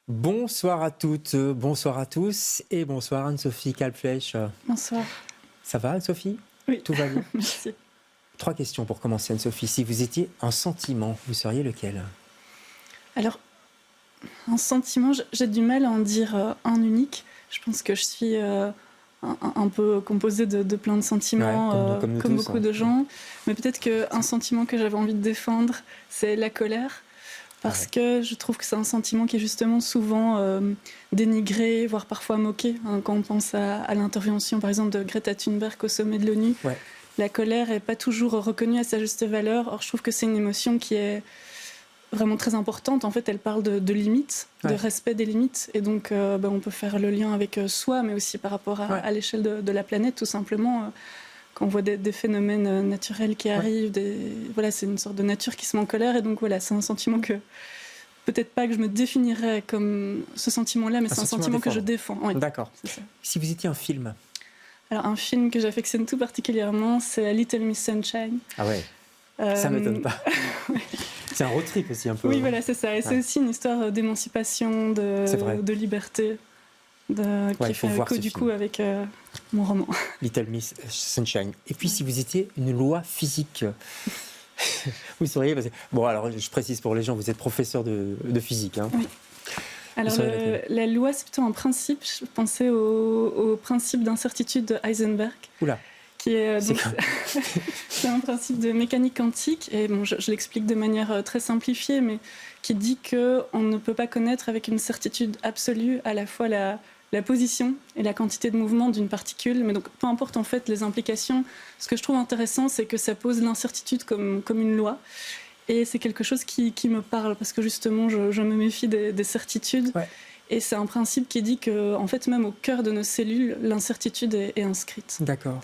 Bonsoir à toutes, bonsoir à tous et bonsoir Anne-Sophie Kalbfleisch. Bonsoir. Ça va Anne-Sophie? Oui. Tout va bien? Merci. 3 questions pour commencer Anne-Sophie. Si vous étiez un sentiment, vous seriez lequel? Alors, un sentiment, j'ai du mal à en dire un unique. Je pense que je suis un peu composée de plein de sentiments, Ouais, comme nous comme tous, beaucoup hein. de gens. Mais peut-être qu'un sentiment que j'avais envie de défendre, c'est la colère. Parce que je trouve que c'est un sentiment qui est justement souvent dénigré, voire parfois moqué. Hein, quand on pense à l'intervention, par exemple, de Greta Thunberg au sommet de l'ONU, Ouais. la colère n'est pas toujours reconnue à sa juste valeur. Or, je trouve que c'est une émotion qui est vraiment très importante. En fait, elle parle de limites, de respect des limites. Et donc, on peut faire le lien avec soi, mais aussi par rapport à l'échelle de la planète, tout simplement. Quand on voit des phénomènes naturels qui arrivent, voilà, c'est une sorte de nature qui se met en colère. Et donc, voilà, c'est un sentiment que, peut-être pas que je me définirais comme ce sentiment-là, mais c'est un sentiment que je défends. Oui, d'accord. Si vous étiez un film? Alors, un film que j'affectionne tout particulièrement, c'est Little Miss Sunshine. Ah ouais, ça m'étonne pas. C'est un road trip aussi un peu. Oui, voilà, c'est ça. Et c'est aussi une histoire d'émancipation, de liberté, qui fait écho du coup avec mon roman. Little Miss Sunshine. Et puis, si vous étiez une loi physique, vous seriez... Bon, alors, je précise pour les gens, vous êtes professeur de physique. Hein. Oui. Alors, la loi, c'est plutôt un principe. Je pensais au principe d'incertitude de Heisenberg. Oula. Qui est, c'est un principe de mécanique quantique, et bon, je l'explique de manière très simplifiée, mais qui dit qu'on ne peut pas connaître avec une certitude absolue à la fois la position et la quantité de mouvement d'une particule, mais donc peu importe en fait les implications. Ce que je trouve intéressant, c'est que ça pose l'incertitude comme une loi, et c'est quelque chose qui me parle, parce que justement je me méfie des certitudes. Ouais. Et c'est un principe qui dit que, en fait, même au cœur de nos cellules, l'incertitude est inscrite. D'accord.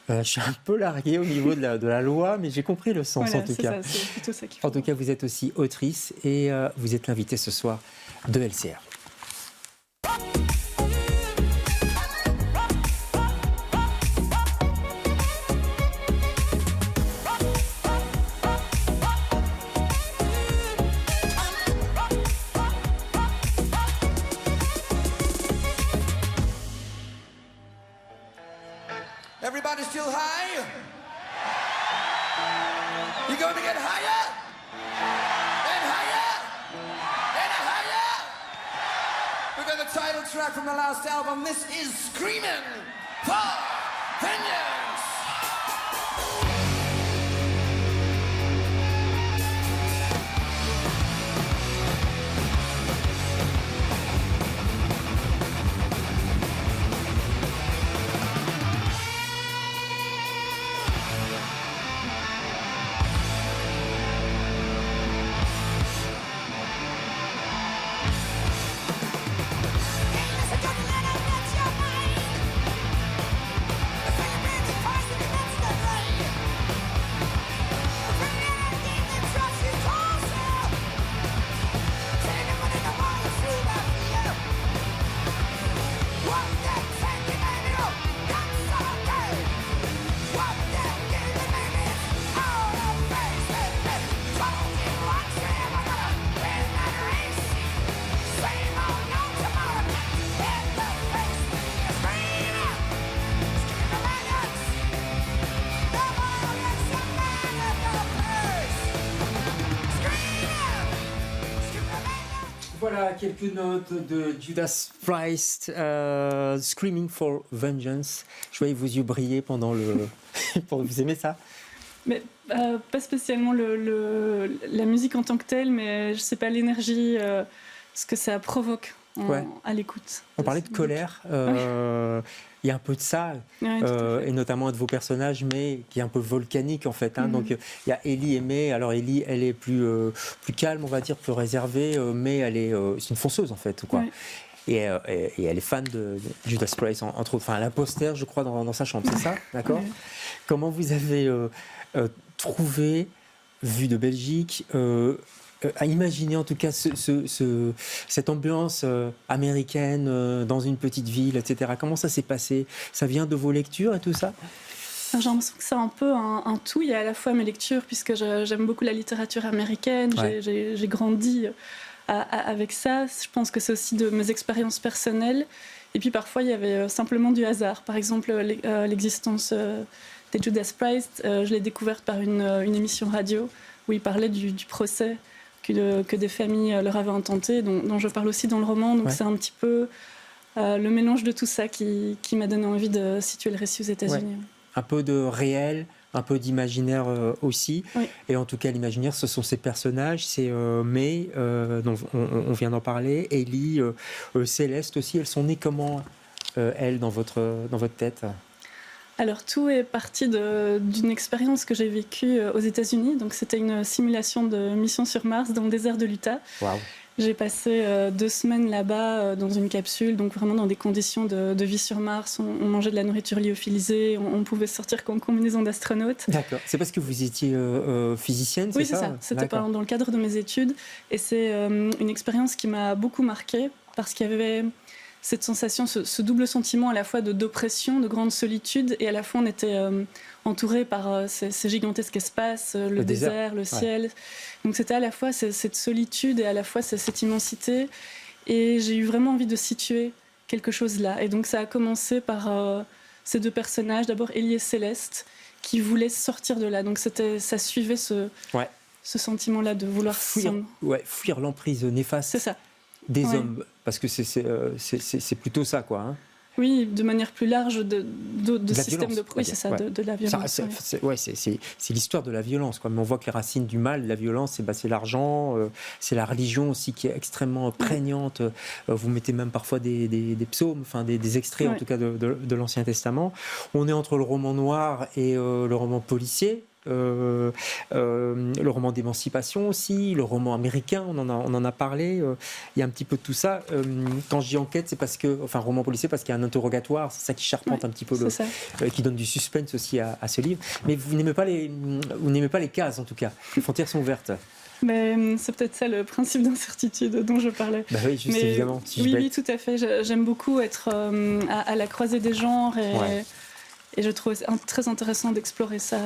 Je suis un peu largué au niveau de la loi, mais j'ai compris le sens, voilà, en tout cas. Ça, c'est plutôt ça qu'il faut. En tout cas, vous êtes aussi autrice et vous êtes l'invitée ce soir de LCR. Everybody still high? You going to get higher? And higher? And higher? We got the title track from the last album. This is Screaming for Vengeance. Voilà quelques notes de Judas Priest, Screaming for Vengeance. Je voyais vos yeux briller pendant le... Vous aimez ça? Mais pas spécialement la musique en tant que telle, mais je sais pas l'énergie, ce que ça provoque à l'écoute. On parlait de colère. Il y a un peu de ça, et notamment un de vos personnages, mais qui est un peu volcanique en fait. Hein. Donc il y a Ellie et May. Alors Ellie, elle est plus calme, on va dire, plus réservée, mais c'est une fonceuse en fait, quoi. Ouais. Et elle est fan de Judas Priest, entre autres. Enfin, elle a un poster, je crois, dans sa chambre, c'est ça, d'accord? Ouais. Comment vous avez trouvé, vu de Belgique, à imaginer en tout cas cette ambiance américaine dans une petite ville, etc. Comment ça s'est passé? Ça vient de vos lectures et tout ça? J'ai l'impression que c'est un peu un tout. Il y a à la fois mes lectures, puisque j'aime beaucoup la littérature américaine. Ouais. J'ai grandi avec ça. Je pense que c'est aussi de mes expériences personnelles. Et puis parfois, il y avait simplement du hasard. Par exemple, l'existence des Judas Priest, je l'ai découverte par une émission radio où ils parlaient du procès que des familles leur avaient intenté, dont je parle aussi dans le roman. Donc c'est un petit peu le mélange de tout ça qui m'a donné envie de situer le récit aux États-Unis. Ouais. Un peu de réel, un peu d'imaginaire aussi. Oui. Et en tout cas, l'imaginaire, ce sont ces personnages. C'est May, dont on vient d'en parler, Ellie, Céleste aussi. Elles sont nées comment, elles, dans votre tête ? Alors, tout est parti d'une expérience que j'ai vécue aux États-Unis. Donc, c'était une simulation de mission sur Mars dans le désert de l'Utah. Wow. J'ai passé 2 semaines là-bas dans une capsule, donc vraiment dans des conditions de vie sur Mars. On mangeait de la nourriture lyophilisée, on pouvait sortir qu'en combinaison d'astronaute. D'accord. C'est parce que vous étiez physicienne, c'est ça ? Oui, c'est ça. C'était dans le cadre de mes études. Et c'est une expérience qui m'a beaucoup marquée parce qu'il y avait cette sensation, ce double sentiment à la fois d'oppression, de grande solitude, et à la fois on était entouré par ces gigantesques espaces, le désert, le ciel. Donc c'était à la fois cette solitude et à la fois cette immensité. Et j'ai eu vraiment envie de situer quelque chose là. Et donc ça a commencé par ces 2 personnages, d'abord Ellie et Céleste, qui voulaient sortir de là. Donc ça suivait ce sentiment-là de vouloir fuir l'emprise néfaste. C'est ça. Des hommes, parce que c'est plutôt ça, quoi. Hein. Oui, de manière plus large de système de... Oui, c'est ça, de la violence. C'est l'histoire de la violence, quoi. Mais on voit que les racines du mal, de la violence, c'est l'argent, c'est la religion aussi qui est extrêmement prégnante. Vous mettez même parfois des psaumes, enfin des extraits en tout cas de l'Ancien Testament. On est entre le roman noir et le roman policier. Le roman d'émancipation aussi, le roman américain, on en a parlé. Il y a un petit peu de tout ça. Quand je dis enquête, c'est parce que, enfin, roman policier, parce qu'il y a un interrogatoire, c'est ça qui charpente un petit peu qui donne du suspense aussi à ce livre. Mais vous n'aimez pas les cases, en tout cas. Les frontières sont ouvertes. Mais c'est peut-être ça le principe d'incertitude dont je parlais. Bah oui, juste évidemment. Oui, tout à fait. J'aime beaucoup être à la croisée des genres et je trouve très intéressant d'explorer ça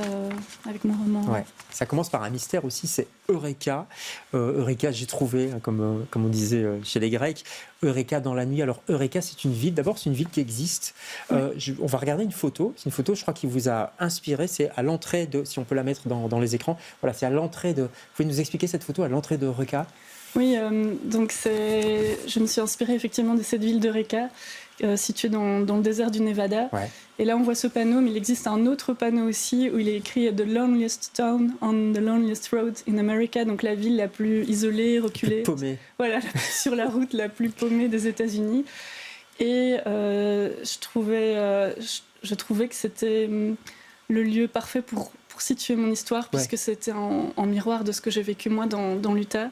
avec mon roman. Ouais. Ça commence par un mystère aussi, c'est Eureka. Eureka, j'ai trouvé, comme on disait chez les Grecs, Eureka dans la nuit. Alors Eureka, c'est une ville, d'abord c'est une ville qui existe. On va regarder une photo, c'est une photo je crois qui vous a inspiré, c'est à l'entrée si on peut la mettre dans les écrans, voilà, c'est à l'entrée Vous pouvez nous expliquer cette photo à l'entrée d'Eureka ? Oui, donc je me suis inspirée effectivement de cette ville d'Eureka, située dans le désert du Nevada. Ouais. Et là, on voit ce panneau, mais il existe un autre panneau aussi où il est écrit « The loneliest town on the loneliest road in America », donc la ville la plus isolée, reculée. La plus paumée. Voilà, sur la route la plus paumée des États-Unis. Et je trouvais que c'était le lieu parfait pour situer mon histoire, puisque c'était en miroir de ce que j'ai vécu moi dans l'Utah.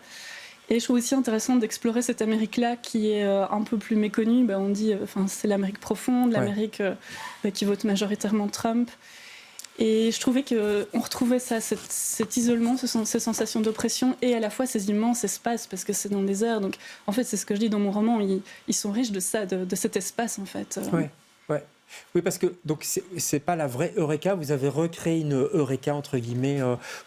Et je trouve aussi intéressant d'explorer cette Amérique-là qui est un peu plus méconnue. On dit, c'est l'Amérique profonde, l'Amérique qui vote majoritairement Trump. Et je trouvais qu'on retrouvait ça, cet isolement, ces sensations d'oppression, et à la fois ces immenses espaces, parce que c'est dans le désert. Donc, en fait, c'est ce que je dis dans mon roman, ils sont riches de ça, de cet espace, en fait. Oui, parce que donc c'est pas la vraie Eureka. Vous avez recréé une Eureka entre guillemets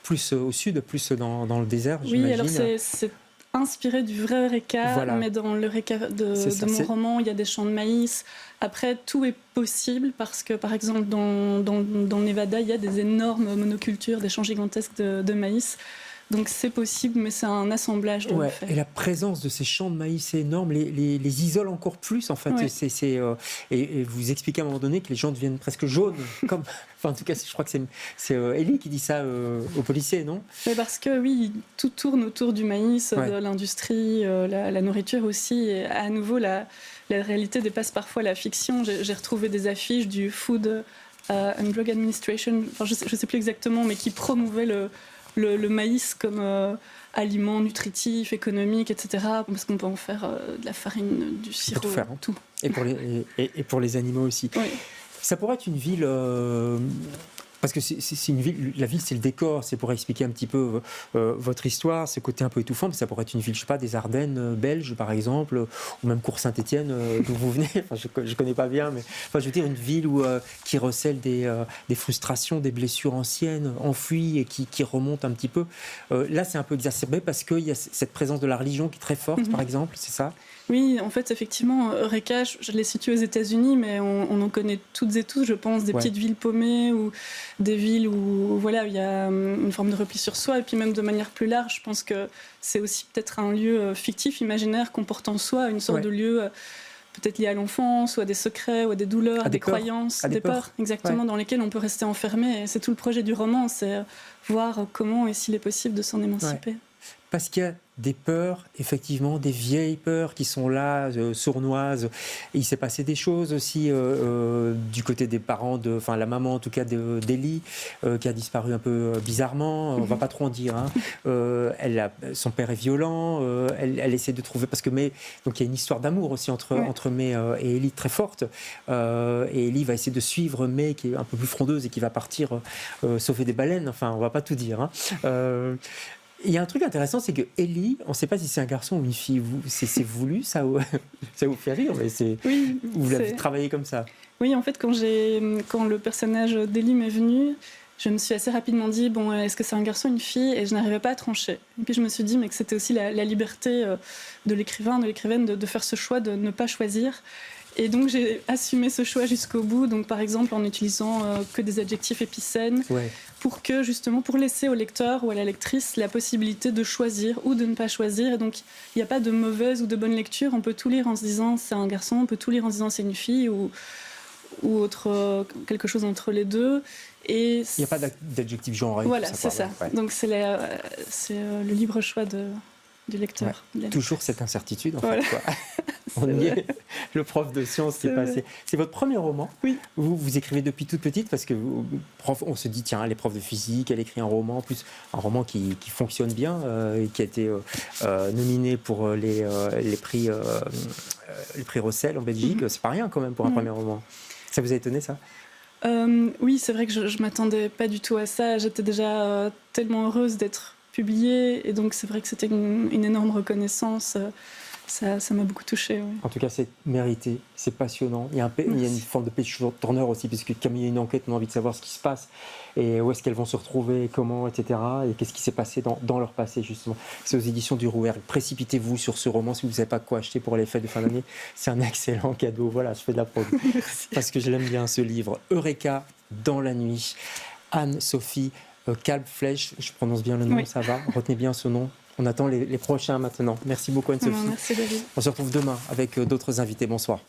plus au sud, plus dans le désert. Oui, j'imagine. Alors c'est inspiré du vrai Eureka, mais dans l'Eureka de mon roman, il y a des champs de maïs. Après, tout est possible parce que, par exemple, dans le Nevada, il y a des énormes monocultures, des champs gigantesques de maïs. Donc c'est possible, mais c'est un assemblage de faits. Et la présence de ces champs de maïs énormes les isole encore plus, en fait. Ouais. Et vous expliquez à un moment donné que les gens deviennent presque jaunes. En tout cas, je crois que c'est Ellie qui dit ça aux policiers, non ? Mais parce que, oui, tout tourne autour du maïs, de l'industrie, la nourriture aussi. Et à nouveau, la réalité dépasse parfois la fiction. J'ai retrouvé des affiches du Food and Drug Administration, je ne sais plus exactement, mais qui promouvaient le maïs comme aliment nutritif, économique, etc. Parce qu'on peut en faire de la farine, du sirop, tout. Et pour les animaux aussi. Oui. Ça pourrait être une ville Parce que c'est une ville, la ville c'est le décor, c'est pour expliquer un petit peu votre histoire, ce côté un peu étouffant, mais ça pourrait être une ville, je sais pas, des Ardennes belges par exemple, ou même Cour-Saint-Étienne d'où vous venez, enfin, je connais pas bien, mais enfin, je veux dire une ville qui recèle des frustrations, des blessures anciennes, enfouies et qui remontent un petit peu. Là c'est un peu exacerbé parce qu'il y a cette présence de la religion qui est très forte par exemple, c'est ça? Oui, en fait, effectivement, Eureka, je l'ai situé aux États-Unis, mais on en connaît toutes et tous, je pense, des petites villes paumées ou des villes où voilà, il y a une forme de repli sur soi. Et puis même de manière plus large, je pense que c'est aussi peut-être un lieu fictif, imaginaire, qu'on porte en soi, une sorte de lieu peut-être lié à l'enfance, ou à des secrets, ou à des douleurs, à des croyances, à des peurs, exactement, dans lesquelles on peut rester enfermé. Et c'est tout le projet du roman, c'est voir comment et s'il est possible de s'en émanciper. Parce qu'il y a des peurs, effectivement, des vieilles peurs qui sont là, sournoises. Et il s'est passé des choses aussi du côté des parents, enfin la maman en tout cas d'Ellie, qui a disparu un peu bizarrement. On ne va pas trop en dire. Hein. Son père est violent. Elle essaie de trouver donc il y a une histoire d'amour aussi entre May et Ellie très forte. Et Ellie va essayer de suivre May, qui est un peu plus frondeuse et qui va partir sauver des baleines. Enfin, on ne va pas tout dire. Hein. Il y a un truc intéressant, c'est que Ellie, on ne sait pas si c'est un garçon ou une fille. C'est voulu, ça vous fait rire, mais vous l'avez travaillé comme ça. Oui, en fait, quand le personnage d'Ellie m'est venu, je me suis assez rapidement dit, bon, est-ce que c'est un garçon ou une fille? Et je n'arrivais pas à trancher. Et puis je me suis dit, mais que c'était aussi la liberté de l'écrivain, de l'écrivaine, de faire ce choix de ne pas choisir. Et donc j'ai assumé ce choix jusqu'au bout, donc par exemple en utilisant que des adjectifs épicènes, pour laisser au lecteur ou à la lectrice la possibilité de choisir ou de ne pas choisir. Et donc il n'y a pas de mauvaise ou de bonne lecture, on peut tout lire en se disant c'est un garçon, on peut tout lire en se disant c'est une fille ou quelque chose entre les deux. Et il n'y a pas d'adjectif genré. Voilà, c'est ça. Ouais. Donc c'est le libre choix du lecteur. Ouais. Toujours cette incertitude, en fait. Quoi. On y est. Le prof de sciences qui est passé. C'est votre premier roman. Oui. Vous écrivez depuis toute petite parce que on se dit, tiens, elle est prof de physique, elle écrit un roman, en plus un roman qui fonctionne bien, et qui a été nominé pour les prix Rossel en Belgique. C'est pas rien quand même pour un premier roman. Ça vous a étonné, ça? Oui, c'est vrai que je m'attendais pas du tout à ça. J'étais déjà tellement heureuse d'être publiée, et donc c'est vrai que c'était une énorme reconnaissance. Ça m'a beaucoup touchée. Oui. En tout cas, c'est mérité, c'est passionnant. Il y a une forme de page turner aussi, puisque comme il y a une enquête, on a envie de savoir ce qui se passe et où est-ce qu'elles vont se retrouver, comment, etc. Et qu'est-ce qui s'est passé dans leur passé, justement. C'est aux éditions du Rouergue. Précipitez-vous sur ce roman si vous ne savez pas quoi acheter pour les fêtes de fin d'année. C'est un excellent cadeau. Voilà, je fais de la prod. Parce que je l'aime bien, ce livre. Eureka, dans la nuit. Anne-Sophie Kalbfleisch, je prononce bien le nom, ça va. Retenez bien ce nom. On attend les prochains maintenant. Merci beaucoup Anne-Sophie. Merci David. On se retrouve demain avec d'autres invités. Bonsoir.